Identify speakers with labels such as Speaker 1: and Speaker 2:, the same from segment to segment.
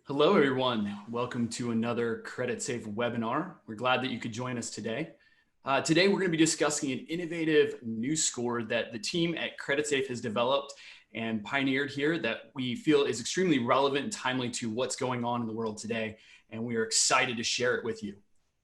Speaker 1: Hello, everyone. Welcome to another Creditsafe webinar. We're glad that you could join us today. Today, we're going to be discussing an innovative new score that the team at Creditsafe has developed and pioneered here that we feel is extremely relevant and timely to what's going on in the world today. And we are excited to share it with you.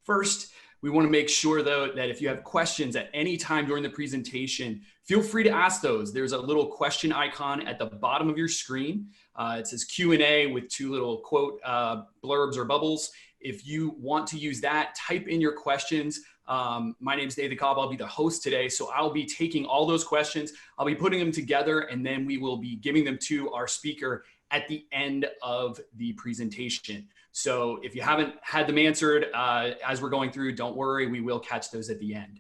Speaker 1: First, we want to make sure, though, that if you have questions at any time during the presentation, feel free to ask those. There's a little question icon at the bottom of your screen. It says Q&A with two little quote blurbs or bubbles. If you want to use that, type in your questions. My name is David Cobb. I'll be the host today. So I'll be taking all those questions. I'll be putting them together, and then we will be giving them to our speaker at the end of the presentation. So if you haven't had them answered as we're going through, don't worry, we will catch those at the end.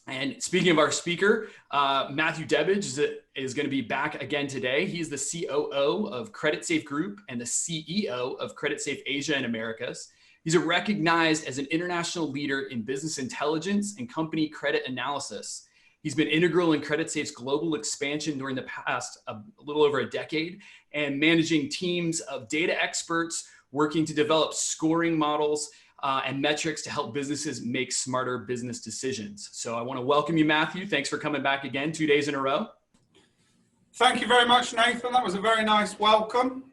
Speaker 1: And speaking of our speaker, Matthew Debbage is going to be back again today. He's the COO of Creditsafe Group and the CEO of Creditsafe Asia and Americas. He's recognized as an international leader in business intelligence and company credit analysis. He's been integral in Creditsafe's global expansion during the past a little over a decade and managing teams of data experts working to develop scoring models and metrics to help businesses make smarter business decisions. So I want to welcome you, Matthew. Thanks for coming back again 2 days in a row.
Speaker 2: Thank you very much, Nathan. That was a very nice welcome.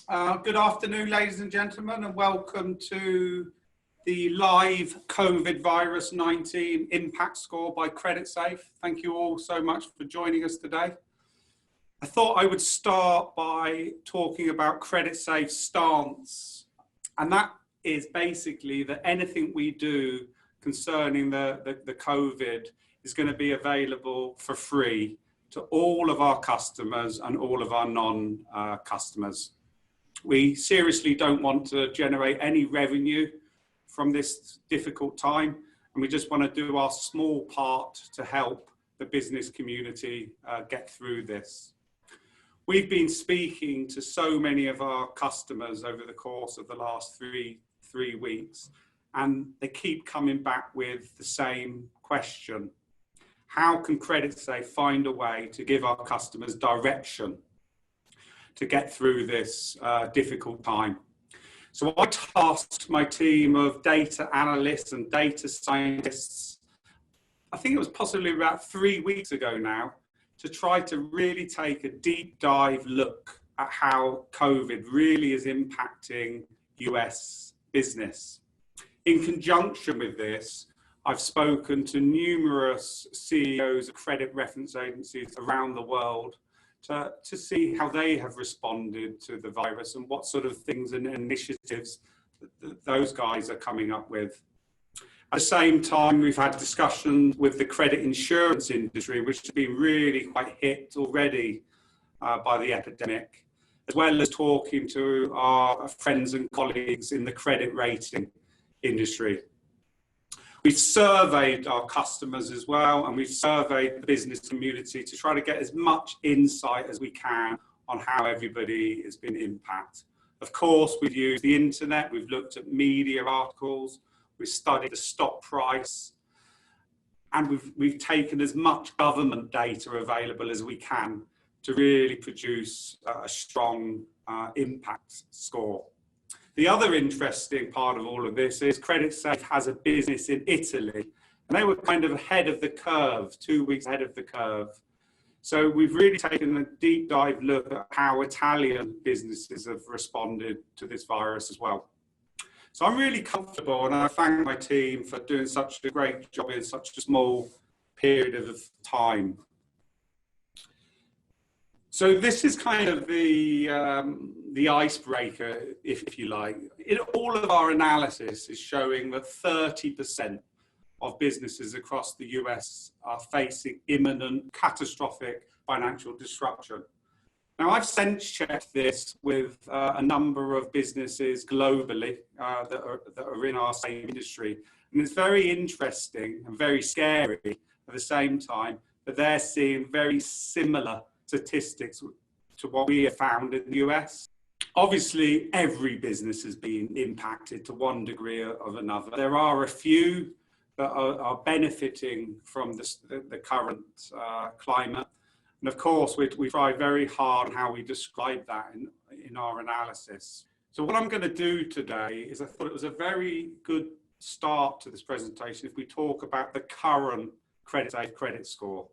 Speaker 2: Good afternoon, ladies and gentlemen, and welcome to the live COVID-19 impact score by Creditsafe. Thank you all so much for joining us today. I thought I would start by talking about Creditsafe's stance, and that is basically that anything we do concerning the COVID is going to be available for free to all of our customers and all of our non-customers. We seriously don't want to generate any revenue from this difficult time, and we just want to do our small part to help the business community get through this. We've been speaking to so many of our customers over the course of the last three weeks, and they keep coming back with the same question. How can Creditsafe find a way to give our customers direction to get through this difficult time? So I tasked my team of data analysts and data scientists, I think it was possibly about 3 weeks ago now, to try to really take a deep dive look at how COVID really is impacting US business. In conjunction with this, I've spoken to numerous CEOs of credit reference agencies around the world to see how they have responded to the virus and what sort of things and initiatives those guys are coming up with. At the same time, we've had discussions with the credit insurance industry, which has been really quite hit already by the epidemic, as well as talking to our friends and colleagues in the credit rating industry. We've surveyed our customers as well, and we've surveyed the business community to try to get as much insight as we can on how everybody has been impacted. Of course, we've used the internet, we've looked at media articles, we've studied the stock price, and we've taken as much government data available as we can to really produce a strong impact score. The other interesting part of all of this is Creditsafe has a business in Italy, and they were kind of ahead of the curve, 2 weeks ahead of the curve. So we've really taken a deep dive look at how Italian businesses have responded to this virus as well. So I'm really comfortable, and I thank my team for doing such a great job in such a small period of time. So this is kind of the icebreaker, if you like. In all of our analysis is showing that 30% of businesses across the US are facing imminent catastrophic financial disruption. Now, I've sense checked this with a number of businesses globally that are in our same industry. And it's very interesting and very scary at the same time that they're seeing very similar statistics to what we have found in the US. Obviously, every business has been impacted to one degree or another. There are a few that are benefiting from the current climate. And of course, we try very hard how we describe that in our analysis. So what I'm going to do today is, I thought it was a very good start to this presentation if we talk about the current Creditsafe credit score.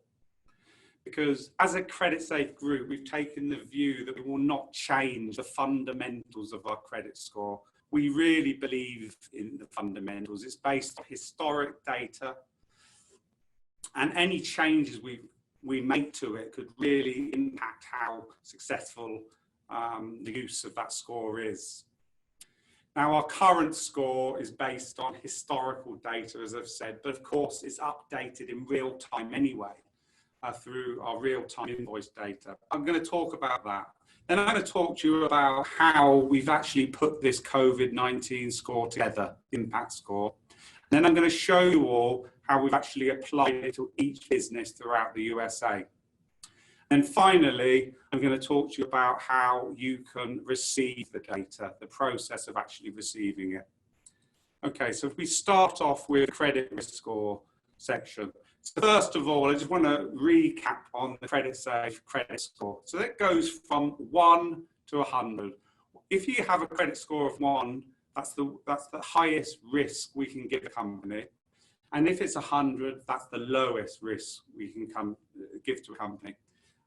Speaker 2: Because as a Creditsafe group, we've taken the view that we will not change the fundamentals of our credit score. We really believe in the fundamentals. It's based on historic data, and any changes we make to it could really impact how successful the use of that score is. Now, our current score is based on historical data, as I've said, but of course it's updated in real time anyway through our real-time invoice data. I'm going to talk about that. Then I'm going to talk to you about how we've actually put this COVID-19 score together, impact score. And then I'm going to show you all how we've actually applied it to each business throughout the USA. And finally, I'm going to talk to you about how you can receive the data, the process of actually receiving it. Okay, so if we start off with the credit risk score section. So first of all, I just want to recap on the Creditsafe credit score. So that goes from 1 to 100. If you have a credit score of 1, that's the highest risk we can give a company. And if it's 100, that's the lowest risk we can give to a company.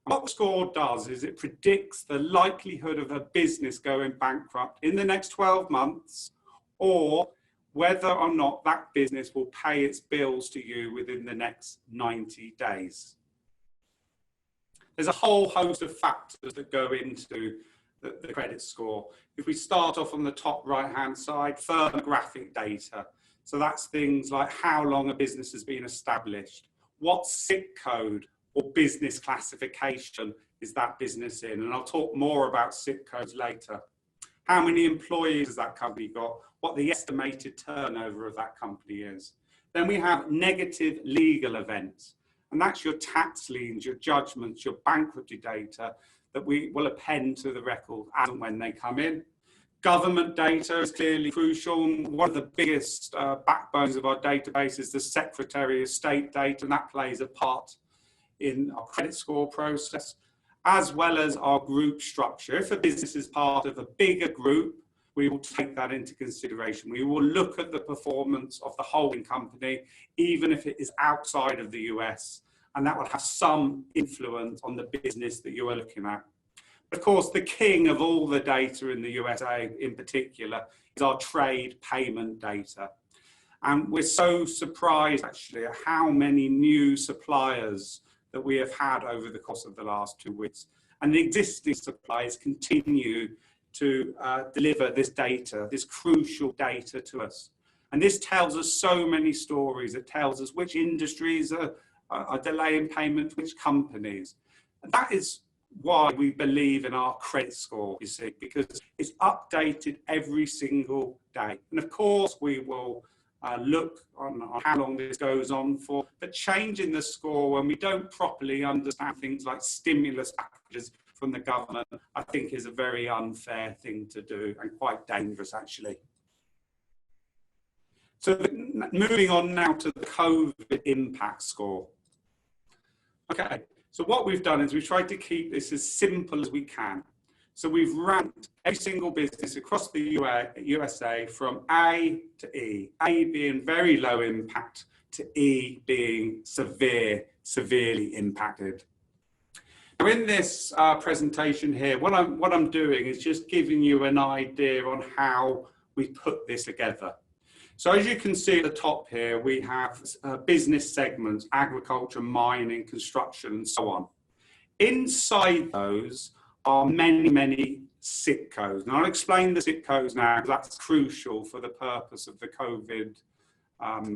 Speaker 2: And what the score does is it predicts the likelihood of a business going bankrupt in the next 12 months, or whether or not that business will pay its bills to you within the next 90 days. There's a whole host of factors that go into the credit score. If we start off on the top right-hand side, firmographic data. So that's things like how long a business has been established, what SIC code or business classification is that business in, and I'll talk more about SIC codes later. How many employees has that company got? What the estimated turnover of that company is. Then we have negative legal events, and that's your tax liens, your judgments, your bankruptcy data that we will append to the record as and when they come in. Government data is clearly crucial. One of the biggest backbones of our database is the Secretary of State data, and that plays a part in our credit score process, as well as our group structure. If a business is part of a bigger group, we will take that into consideration. We will look at the performance of the holding company, even if it is outside of the US, and that will have some influence on the business that you are looking at. Of course, the king of all the data in the USA in particular is our trade payment data. And we're so surprised actually at how many new suppliers that we have had over the course of the last 2 weeks. And the existing suppliers continue to deliver this data, this crucial data to us. And this tells us so many stories. It tells us which industries are delaying payment, which companies. And that is why we believe in our credit score, you see, because it's updated every single day. And of course, we will look on how long this goes on for, but changing the score when we don't properly understand things like stimulus packages from the government, I think is a very unfair thing to do and quite dangerous actually. So moving on now to the COVID impact score. Okay, so what we've done is we've tried to keep this as simple as we can. So we've ranked every single business across the USA from A to E, A being very low impact to E being severely impacted. Now in this presentation here, what I'm doing is just giving you an idea on how we put this together. So as you can see at the top here, we have business segments, agriculture, mining, construction, and so on. Inside those are many SIC codes. And I'll explain the SIC codes now, because that's crucial for the purpose of the COVID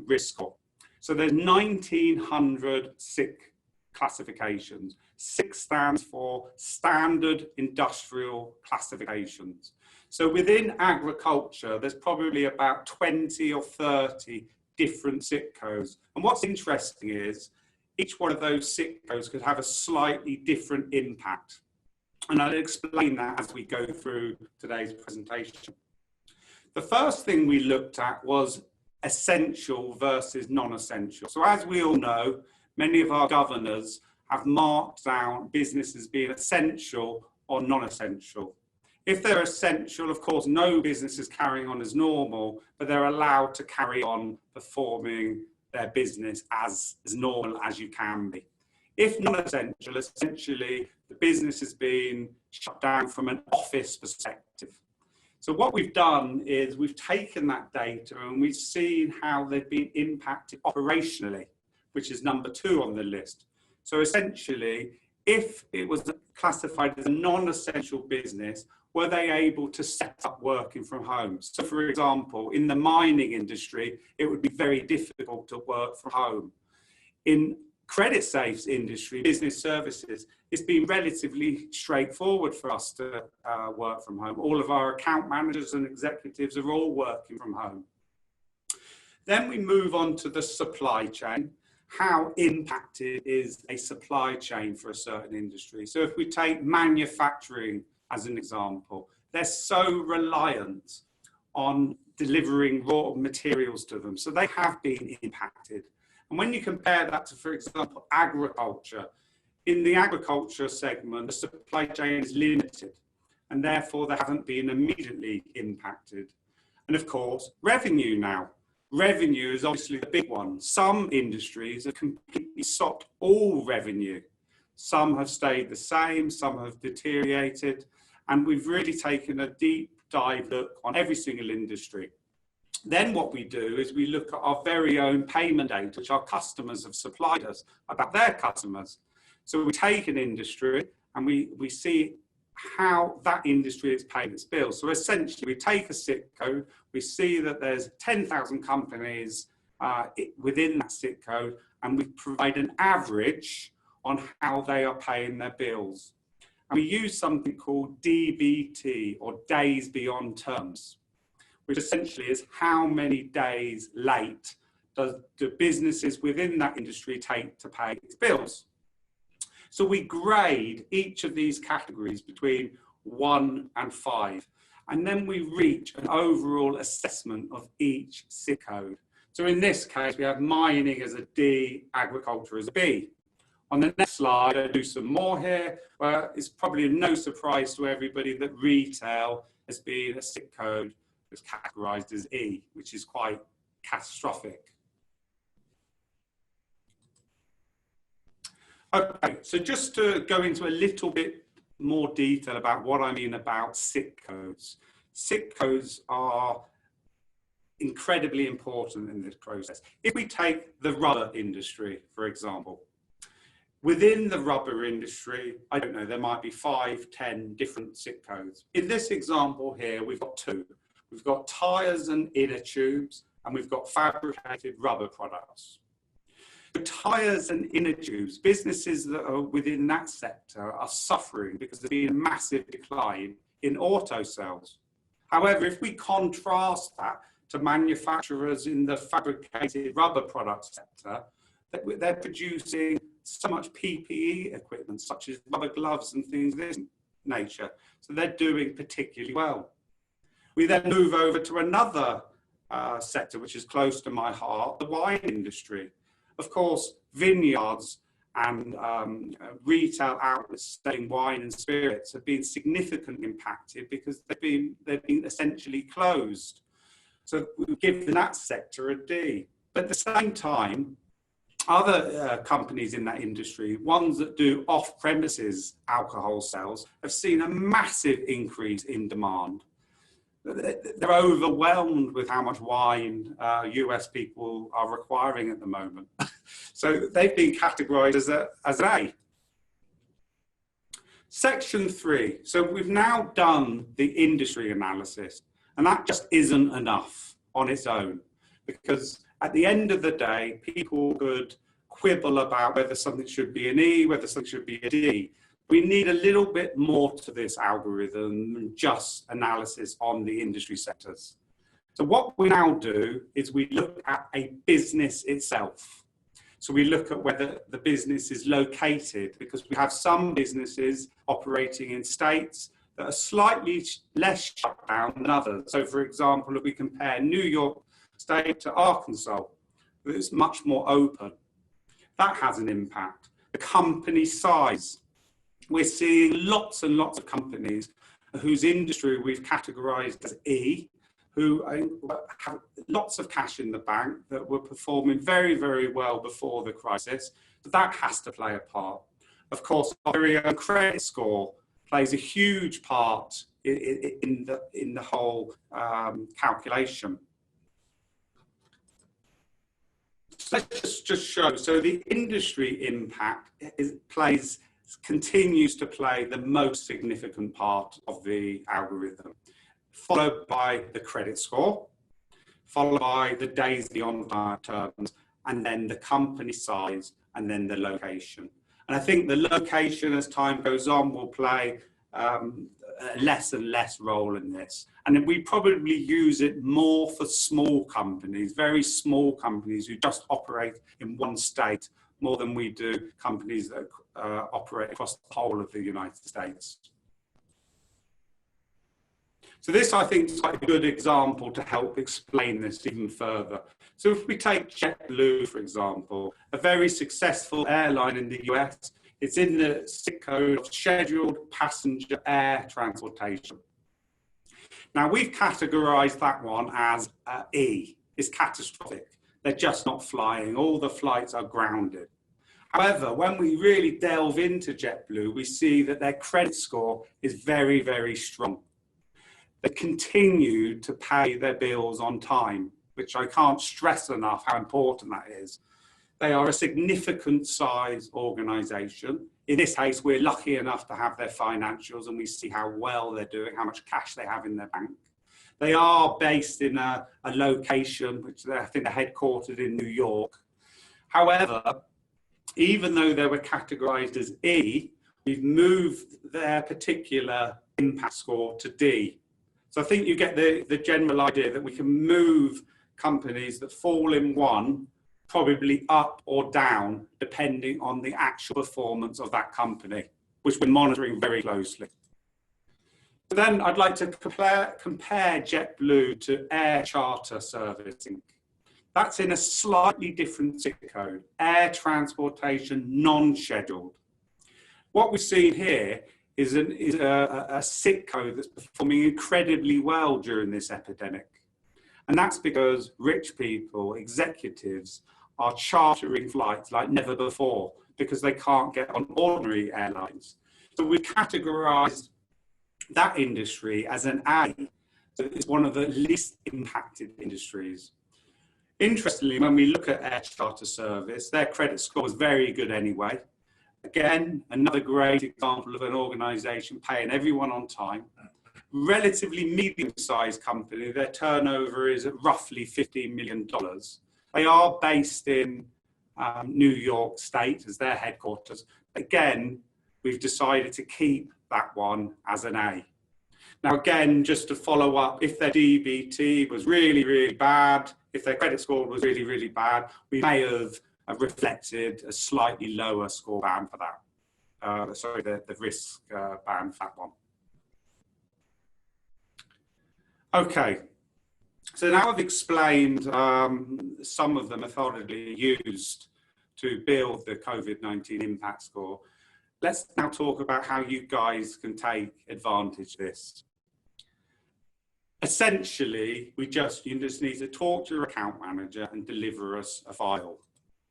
Speaker 2: risk score. So there's 1,900 SIC classifications. SIC stands for Standard Industrial Classifications. So within agriculture, there's probably about 20 or 30 different SIC codes. And what's interesting is each one of those SIC codes could have a slightly different impact. And I'll explain that as we go through today's presentation. The first thing we looked at was essential versus non-essential. So as we all know, many of our governors have marked down businesses being essential or non-essential. If they're essential, of course, no business is carrying on as normal, but they're allowed to carry on performing their business as normal as you can be. If non-essential, essentially the business has been shut down from an office perspective. So what we've done is we've taken that data and we've seen how they've been impacted operationally, which is number 2 on the list. So essentially, if it was classified as a non-essential business, were they able to set up working from home? So for example, in the mining industry, it would be very difficult to work from home. In Creditsafe's industry, business services, it's been relatively straightforward for us to work from home. All of our account managers and executives are all working from home. Then we move on to the supply chain. How impacted is a supply chain for a certain industry? So if we take manufacturing as an example, they're so reliant on delivering raw materials to them. So they have been impacted. And when you compare that to, for example, agriculture, in the agriculture segment, the supply chain is limited and therefore they haven't been immediately impacted. And of course, revenue now. Revenue is obviously the big one. Some industries have completely stopped all revenue. Some have stayed the same, some have deteriorated, and we've really taken a deep dive look on every single industry. Then what we do is we look at our very own payment data, which our customers have supplied us about their customers. So we take an industry and we see how that industry is paying its bills. So essentially we take a SIC code, we see that there's 10,000 companies within that SIC code, and we provide an average on how they are paying their bills. And we use something called DBT, or days beyond terms, which essentially is how many days late do businesses within that industry take to pay its bills. So we grade each of these categories between 1 and 5, and then we reach an overall assessment of each SIC code. So in this case, we have mining as a D, agriculture as a B. On the next slide, I'll do some more here, where it's probably no surprise to everybody that retail has been a SIC code that's categorized as E, which is quite catastrophic. Okay, so just to go into a little bit more detail about what I mean about SIC codes. SIC codes are incredibly important in this process. If we take the rubber industry, for example, within the rubber industry, I don't know, there might be 5, 10 different SIC codes. In this example here, we've got 2. We've got tires and inner tubes, and we've got fabricated rubber products. The tires and inner tubes, businesses that are within that sector are suffering because there's been a massive decline in auto sales. However, if we contrast that to manufacturers in the fabricated rubber product sector, they're producing so much PPE equipment, such as rubber gloves and things of this nature. So they're doing particularly well. We then move over to another sector, which is close to my heart, the wine industry. Of course, vineyards and retail outlets selling wine and spirits have been significantly impacted because they've been essentially closed. So we've given that sector a D. But at the same time, other companies in that industry, ones that do off-premises alcohol sales, have seen a massive increase in demand. They're overwhelmed with how much wine US people are requiring at the moment. So they've been categorized as an A. Section 3. So we've now done the industry analysis, and that just isn't enough on its own, because at the end of the day, people could quibble about whether something should be an E, whether something should be a D. We need a little bit more to this algorithm than just analysis on the industry sectors. So what we now do is we look at a business itself. So we look at whether the business is located, because we have some businesses operating in states that are slightly less shut down than others. So for example, if we compare New York State to Arkansas, it's much more open. That has an impact. The company size. We're seeing lots and lots of companies whose industry we've categorised as E, who have lots of cash in the bank, that were performing very, very well before the crisis. So that has to play a part. Of course, our very own credit score plays a huge part in the whole calculation. So let's just show. So the industry impact continues to play the most significant part of the algorithm, followed by the credit score, followed by the days beyond terms, and then the company size, and then the location. And I think the location, as time goes on, will play a less and less role in this. And we probably use it more for small companies, very small companies who just operate in one state, more than we do companies that operate across the whole of the United States. So this, I think, is quite a good example to help explain this even further. So if we take JetBlue, for example, a very successful airline in the US, it's in the SIC code of scheduled passenger air transportation. Now, we've categorized that one as E. It's catastrophic. They're just not flying. All the flights are grounded. However, when we really delve into JetBlue, we see that their credit score is very, very strong. They continue to pay their bills on time, which I can't stress enough how important that is. They are a significant size organization. In this case, we're lucky enough to have their financials and we see how well they're doing, how much cash they have in their bank. They are based in a location, which I think they're headquartered in New York. However, even though they were categorized as E, we've moved their particular impact score to D. So I think you get the general idea that we can move companies that fall in one probably up or down depending on the actual performance of that company, which we're monitoring very closely. Then I'd like to compare JetBlue to Air Charter Service Inc. That's in a slightly different SIC code, air transportation non-scheduled. What we've seen here is a SIC code that's performing incredibly well during this epidemic. And that's because rich people, executives, are chartering flights like never before because they can't get on ordinary airlines. So we categorized that industry as an A. So it's one of the least impacted industries. Interestingly, when we look at Air Charter Service, their credit score is very good anyway. Again, another great example of an organization paying everyone on time. Relatively medium-sized company, their turnover is at roughly $15 million. They are based in New York State as their headquarters. Again, we've decided to keep that one as an A. Now, again, just to follow up, if their DBT was really, really bad, if their credit score was really, really bad, we may have reflected a slightly lower score band for that. Sorry, the risk band for that one. Okay, so now I've explained some of the methodology used to build the COVID-19 impact score. Let's now talk about how you guys can take advantage of this. Essentially, you just need to talk to your account manager and deliver us a file.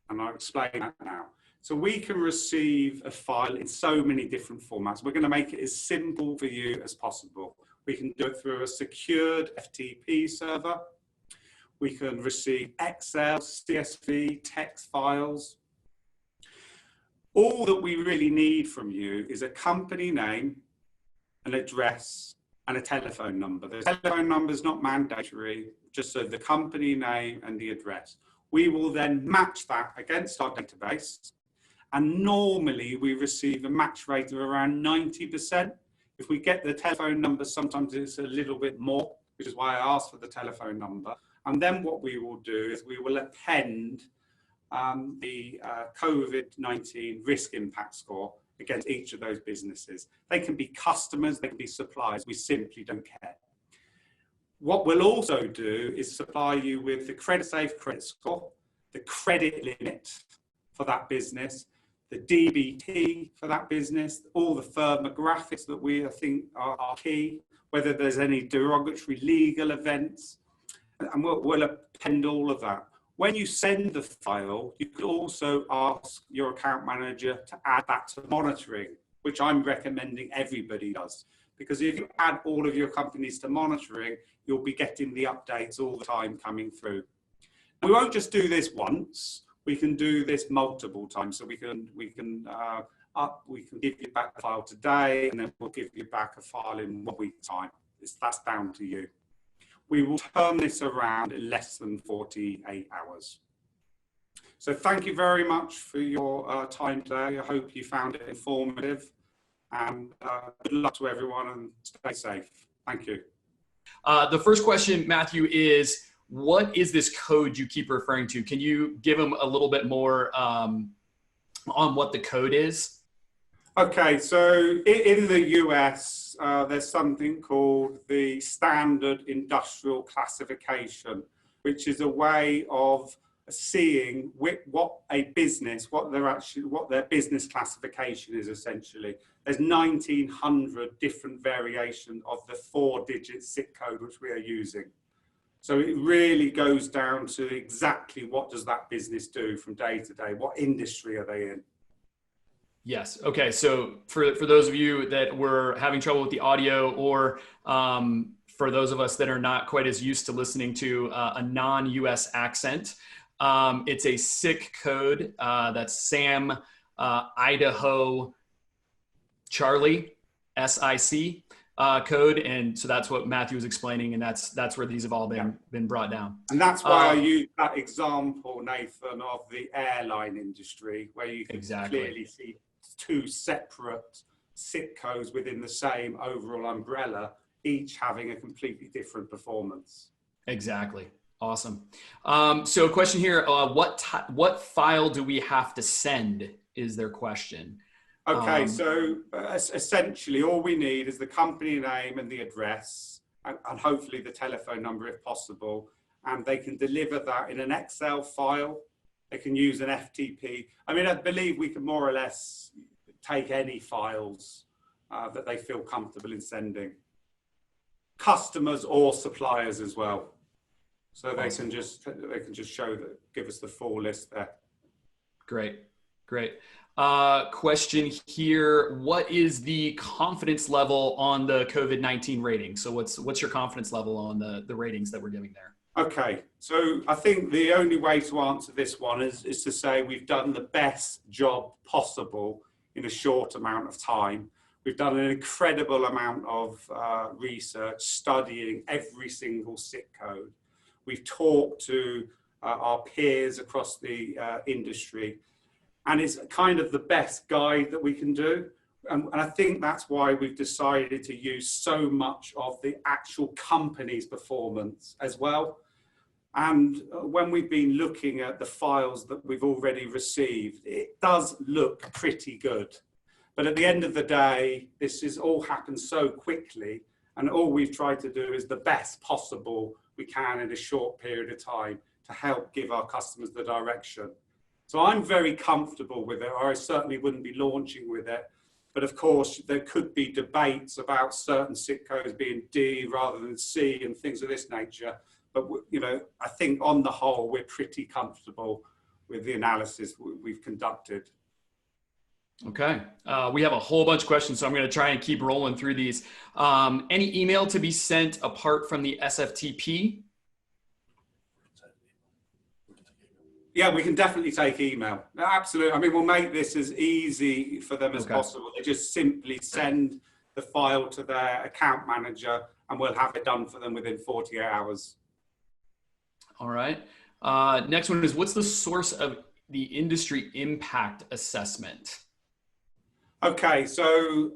Speaker 2: And I'll explain that now. So we can receive a file in so many different formats. We're going to make it as simple for you as possible. We can do it through a secured FTP server. We can receive Excel, CSV, text files. All that we really need from you is a company name, an address, and a telephone number. The telephone number is not mandatory, just so the company name and the address. We will then match that against our database. And normally we receive a match rate of around 90%. If we get the telephone number, sometimes it's a little bit more, which is why I asked for the telephone number. And then what we will do is we will append the COVID-19 risk impact score against each of those businesses. They can be customers, they can be suppliers, we simply don't care. What we'll also do is supply you with the Creditsafe credit score, the credit limit for that business, the DBT for that business, all the firmographics that we think are key, whether there's any derogatory legal events, and we'll append all of that. When you send the file, you could also ask your account manager to add that to monitoring, which I'm recommending everybody does. Because if you add all of your companies to monitoring, you'll be getting the updates all the time coming through. We won't just do this once. We can do this multiple times. So we can give you back a file today, and then we'll give you back a file in 1 week's time. That's down to you. We will turn this around in less than 48 hours. So thank you very much for your time today. I hope you found it informative, and good luck to everyone, and stay safe. Thank you.
Speaker 1: The first question, Matthew, is what is this code you keep referring to? Can you give them a little bit more on what the code is? Okay, so in the US, there's something called the Standard Industrial Classification, which is a way of seeing what their business classification is essentially. There's 1,900 different variations of the 4-digit SIC code which we are using. So it really goes down to exactly what does that business do from day to day? What industry are they in? Yes. Okay. So for those of you that were having trouble with the audio, or for those of us that are not quite as used to listening to a non-US accent, it's a SIC code. That's Sam, Idaho, Charlie, SIC code. And so that's what Matthew was explaining. And that's where these have all been brought down.
Speaker 2: And that's why I use that example, Nathan, of the airline industry, where you can clearly see 2 separate SIC codes within the same overall umbrella, each having a completely different performance.
Speaker 1: Exactly. Awesome. So a question here, what file do we have to send is their question.
Speaker 2: Okay, so essentially all we need is the company name and the address, and hopefully the telephone number if possible, and they can deliver that in an Excel file. They can use an FTP. I mean, I believe we can more or less take any files that they feel comfortable in sending. Customers or suppliers as well. So they can just show that, give us the full list there.
Speaker 1: Great. Question here: what is the confidence level on the COVID-19 rating? So what's your confidence level on the ratings that we're giving there?
Speaker 2: Okay, so I think the only way to answer this one is to say we've done the best job possible in a short amount of time. We've done an incredible amount of research, studying every single SIC code. We've talked to our peers across the industry, and it's kind of the best guide that we can do. And I think that's why we've decided to use so much of the actual company's performance as well. And when we've been looking at the files that we've already received, it does look pretty good. But at the end of the day, this has all happened so quickly, and all we've tried to do is the best possible we can in a short period of time to help give our customers the direction. So I'm very comfortable with it, or I certainly wouldn't be launching with it. But of course, there could be debates about certain SIC codes being D rather than C and things of this nature. But I think on the whole, we're pretty comfortable with the analysis we've conducted.
Speaker 1: Okay, we have a whole bunch of questions, so I'm going to try and keep rolling through these. Any email to be sent apart from the SFTP?
Speaker 2: Yeah, we can definitely take email. Absolutely. I mean, we'll make this as easy for them as possible. They just simply send the file to their account manager, and we'll have it done for them within 48 hours. All
Speaker 1: right. Next one is, what's the source of the industry impact assessment?
Speaker 2: Okay, so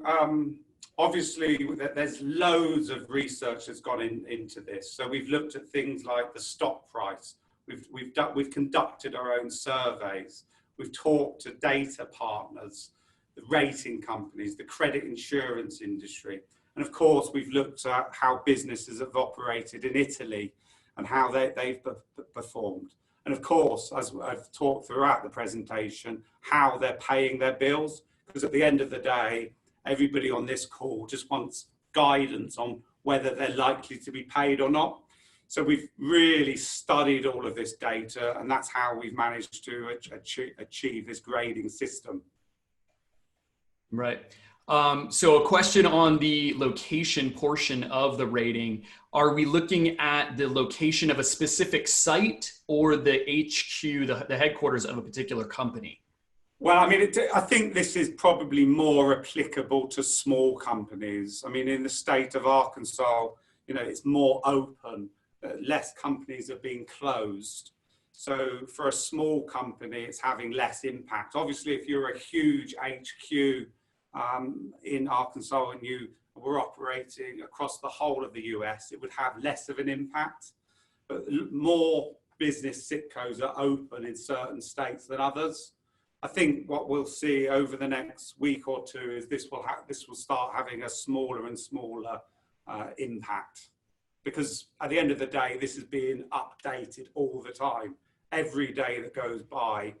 Speaker 2: obviously there's loads of research that's gone into this. So we've looked at things like the stock price. We've conducted our own surveys. We've talked to data partners, the rating companies, the credit insurance industry. And of course, we've looked at how businesses have operated in Italy and how they've performed. And of course, as I've talked throughout the presentation, how they're paying their bills, because at the end of the day, everybody on this call just wants guidance on whether they're likely to be paid or not. So we've really studied all of this data, and that's how we've managed to achieve this grading system.
Speaker 1: Right. So a question on the location portion of the rating. Are we looking at the location of a specific site or the HQ, the headquarters of a particular company?
Speaker 2: Well, I mean, I think this is probably more applicable to small companies. I mean, in the state of Arkansas, you know, it's more open. Less companies are being closed. So for a small company, it's having less impact. Obviously, if you're a huge HQ in Arkansas and you were operating across the whole of the US, it would have less of an impact. But more business sitcos are open in certain states than others. I think what we'll see over the next week or two is this will start having a smaller and smaller impact. Because at the end of the day, this is being updated all the time. Every day that goes by,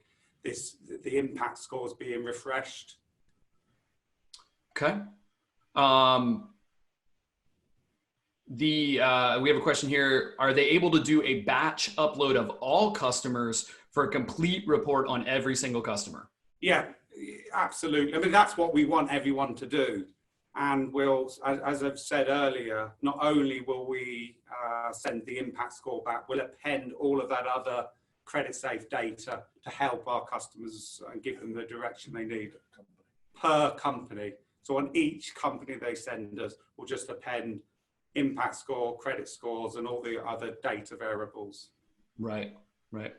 Speaker 2: the impact score is being refreshed.
Speaker 1: Okay. We have a question here. Are they able to do a batch upload of all customers for a complete report on every single customer?
Speaker 2: Yeah, absolutely. I mean, that's what we want everyone to do. And we'll, as I've said earlier, not only will we send the impact score back, we'll append all of that other Creditsafe data to help our customers and give them the direction they need per company. So on each company they send us, we'll just append impact score, credit scores, and all the other data variables.
Speaker 1: Right, right.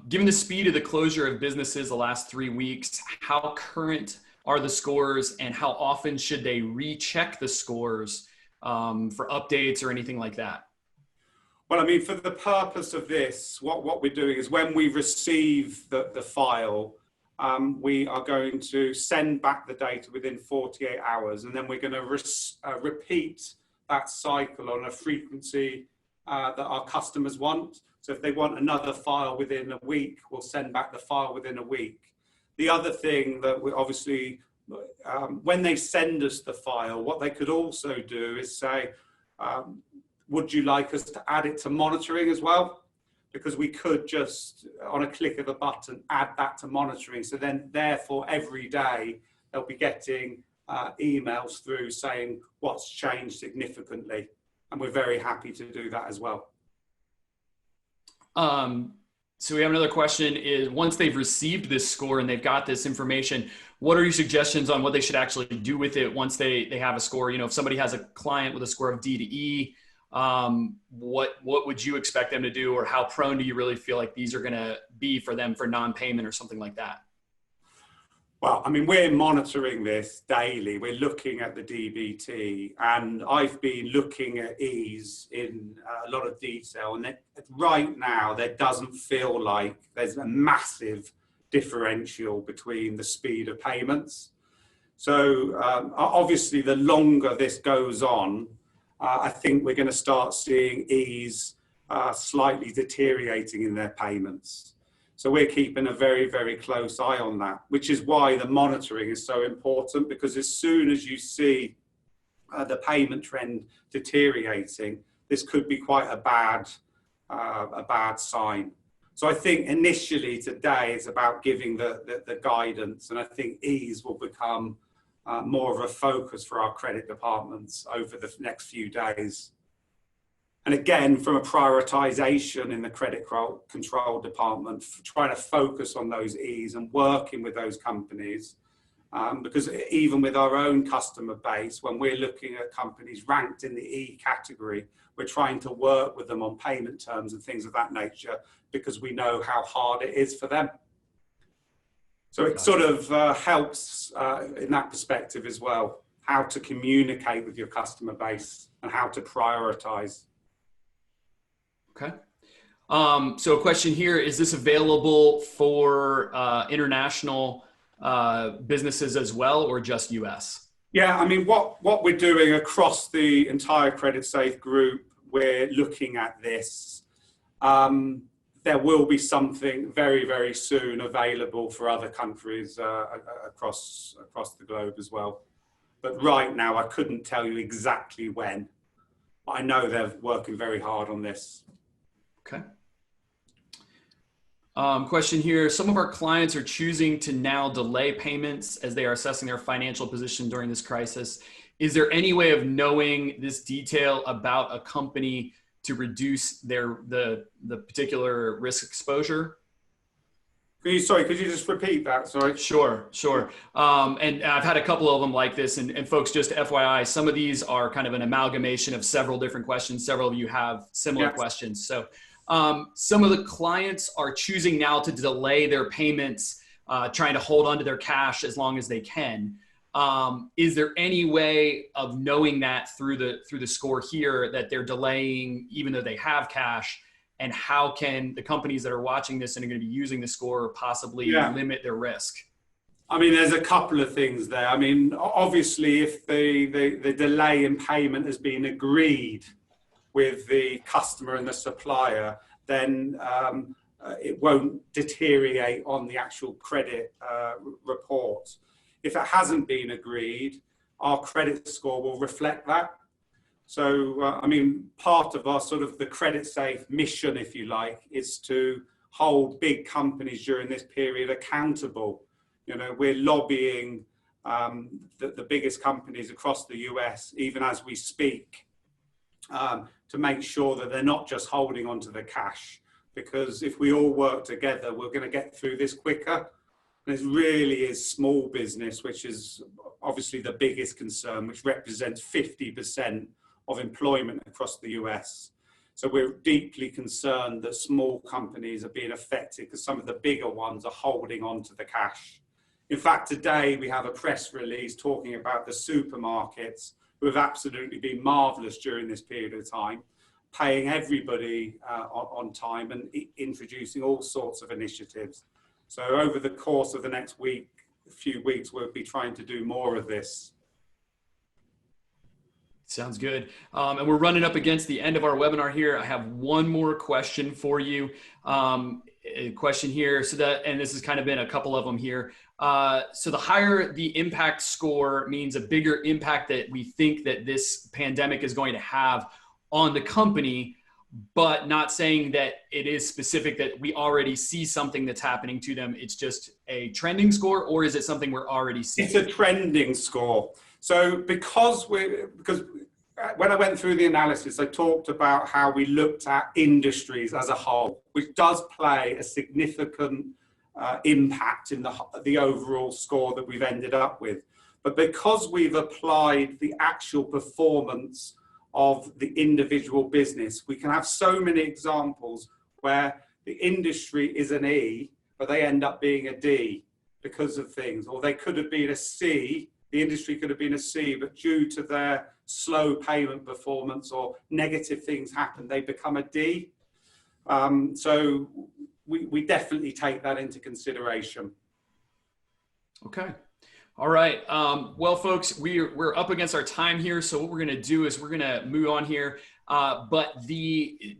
Speaker 1: Given the speed of the closure of businesses the last 3 weeks, how current are the scores and how often should they recheck the scores for updates or anything like that?
Speaker 2: Well, I mean, for the purpose of this, what we're doing is when we receive the file, we are going to send back the data within 48 hours, and then we're going to repeat that cycle on a frequency that our customers want. So if they want another file within a week, we'll send back the file within a week. The other thing that we obviously, when they send us the file, what they could also do is say, would you like us to add it to monitoring as well? Because we could just, on a click of a button, add that to monitoring. So then, therefore, every day they'll be getting emails through saying what's changed significantly. And we're very happy to do that as well.
Speaker 1: So we have another question is, once they've received this score and they've got this information, what are your suggestions on what they should actually do with it once they have a score? You know, if somebody has a client with a score of D to E, what would you expect them to do, or how prone do you really feel like these are going to be for them for non-payment or something like that?
Speaker 2: Well, I mean, we're monitoring this daily. We're looking at the DBT, and I've been looking at E's in a lot of detail. And right now, there doesn't feel like there's a massive differential between the speed of payments. So obviously, the longer this goes on, I think we're going to start seeing E's slightly deteriorating in their payments. So we're keeping a very, very close eye on that, which is why the monitoring is so important, because as soon as you see the payment trend deteriorating, this could be quite a bad sign. So I think initially today it's about giving the guidance, and I think E's will become more of a focus for our credit departments over the next few days. And again, from a prioritization in the credit control department, trying to focus on those E's and working with those companies, because even with our own customer base, when we're looking at companies ranked in the E category, we're trying to work with them on payment terms and things of that nature, because we know how hard it is for them. So it sort of helps in that perspective as well, how to communicate with your customer base and how to prioritize.
Speaker 1: Okay. So a question here, is this available for international businesses as well, or just US?
Speaker 2: Yeah, I mean, what we're doing across the entire Creditsafe group, we're looking at this. there will be something very, very soon available for other countries across the globe as well. But right now, I couldn't tell you exactly when. I know they're working very hard on this.
Speaker 1: Okay. Question here. Some of our clients are choosing to now delay payments as they are assessing their financial position during this crisis. Is there any way of knowing this detail about a company to reduce the particular risk exposure?
Speaker 2: Could you just repeat that? Sorry.
Speaker 1: Sure. And I've had a couple of them like this. And folks, just FYI, some of these are kind of an amalgamation of several different questions. Several of you have similar questions. So some of the clients are choosing now to delay their payments, trying to hold on to their cash as long as they can. Is there any way of knowing that through the score here that they're delaying even though they have cash? And how can the companies that are watching this and are going to be using the score possibly limit their risk?
Speaker 2: I mean, there's a couple of things there. I mean, obviously, if the delay in payment has been agreed with the customer and the supplier, then it won't deteriorate on the actual credit report. If it hasn't been agreed, our credit score will reflect that. So, I mean, part of our sort of the Creditsafe mission, if you like, is to hold big companies during this period accountable. You know, we're lobbying the biggest companies across the US, even as we speak, to make sure that they're not just holding onto the cash, because if we all work together, we're going to get through this quicker. And it really is small business, which is obviously the biggest concern, which represents 50% of employment across the US. So we're deeply concerned that small companies are being affected because some of the bigger ones are holding on to the cash. In fact, today we have a press release talking about the supermarkets who have absolutely been marvelous during this period of time, paying everybody on time and introducing all sorts of initiatives. So over the course of the next few weeks, we'll be trying to do more of this.
Speaker 1: Sounds good. And we're running up against the end of our webinar here. I have one more question for you. A question here. And this has kind of been a couple of them here. So the higher the impact score means a bigger impact that we think that this pandemic is going to have on the company, but not saying that it is specific that we already see something that's happening to them. It's just a trending score, or is it something we're already seeing?
Speaker 2: It's a trending score. So because when I went through the analysis, I talked about how we looked at industries as a whole, which does play a significant impact in the overall score that we've ended up with. But because we've applied the actual performance of the individual business, we can have so many examples where the industry is an E, but they end up being a D because of things, or they could have been a C. The industry could have been a C, but due to their slow payment performance or negative things happen, they become a D. So we definitely take that into consideration.
Speaker 1: Okay. All right. Well, folks, we're up against our time here. So what we're going to do is we're going to move on here. But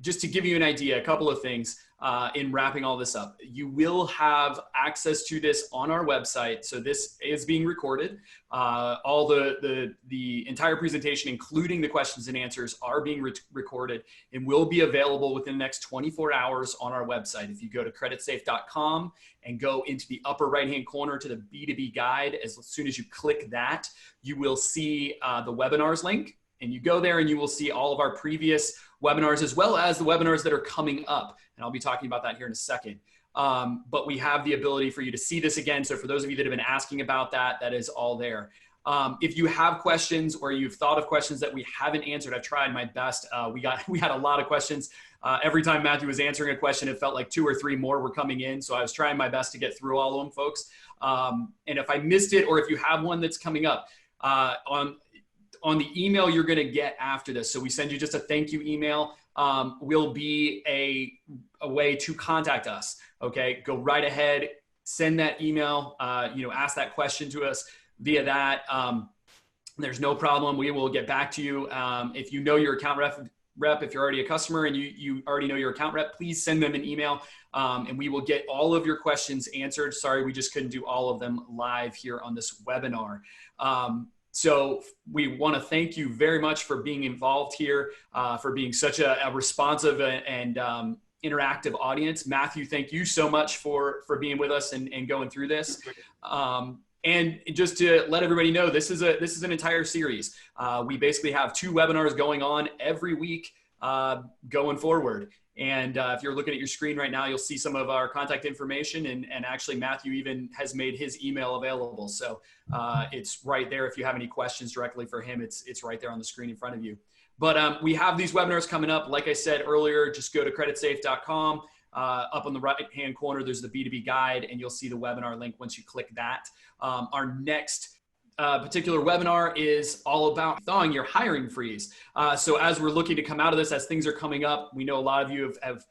Speaker 1: just to give you an idea, a couple of things in wrapping all this up. You will have access to this on our website. So this is being recorded. All the entire presentation, including the questions and answers, are being recorded and will be available within the next 24 hours on our website. If you go to creditsafe.com and go into the upper right-hand corner to the B2B guide, as soon as you click that, you will see the webinars link. And you go there and you will see all of our previous webinars as well as the webinars that are coming up. And I'll be talking about that here in a second. But we have the ability for you to see this again. So for those of you that have been asking about that, that is all there. If you have questions or you've thought of questions that we haven't answered, I've tried my best. We had a lot of questions. Every time Matthew was answering a question, it felt like 2 or 3 more were coming in. So I was trying my best to get through all of them, folks. And if I missed it, or if you have one that's coming up on the email you're going to get after this. So we send you just a thank you email. Will be a way to contact us. Okay. Go right ahead, send that email, ask that question to us via that. There's no problem. We will get back to you. If you know your account rep rep, if you're already a customer and you already know your account rep, please send them an email and we will get all of your questions answered. Sorry, we just couldn't do all of them live here on this webinar. So we want to thank you very much for being involved here, for being such a responsive and interactive audience. Matthew, thank you so much for being with us and going through this. And just to let everybody know, this is an entire series. We basically have 2 webinars going on every week going forward. And if you're looking at your screen right now, you'll see some of our contact information. And actually, Matthew even has made his email available. So it's right there. If you have any questions directly for him, it's right there on the screen in front of you. But we have these webinars coming up. Like I said earlier, just go to creditsafe.com. Up on the right-hand corner, there's the B2B guide, and you'll see the webinar link once you click that. Our next particular webinar is all about thawing your hiring freeze. So as we're looking to come out of this, as things are coming up, we know a lot of you have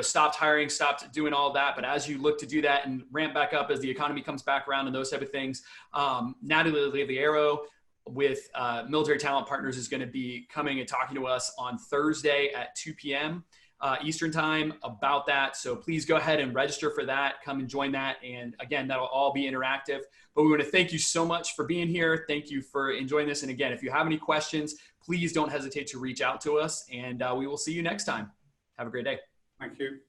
Speaker 1: stopped hiring, stopped doing all that. But as you look to do that and ramp back up as the economy comes back around and those type of things, Natalie Liviero with Military Talent Partners is going to be coming and talking to us on Thursday at 2 p.m. Eastern time about that. So please go ahead and register for that. Come and join that. And again, that'll all be interactive. But we want to thank you so much for being here. Thank you for enjoying this. And again, if you have any questions, please don't hesitate to reach out to us. And we will see you next time. Have a great day.
Speaker 2: Thank you.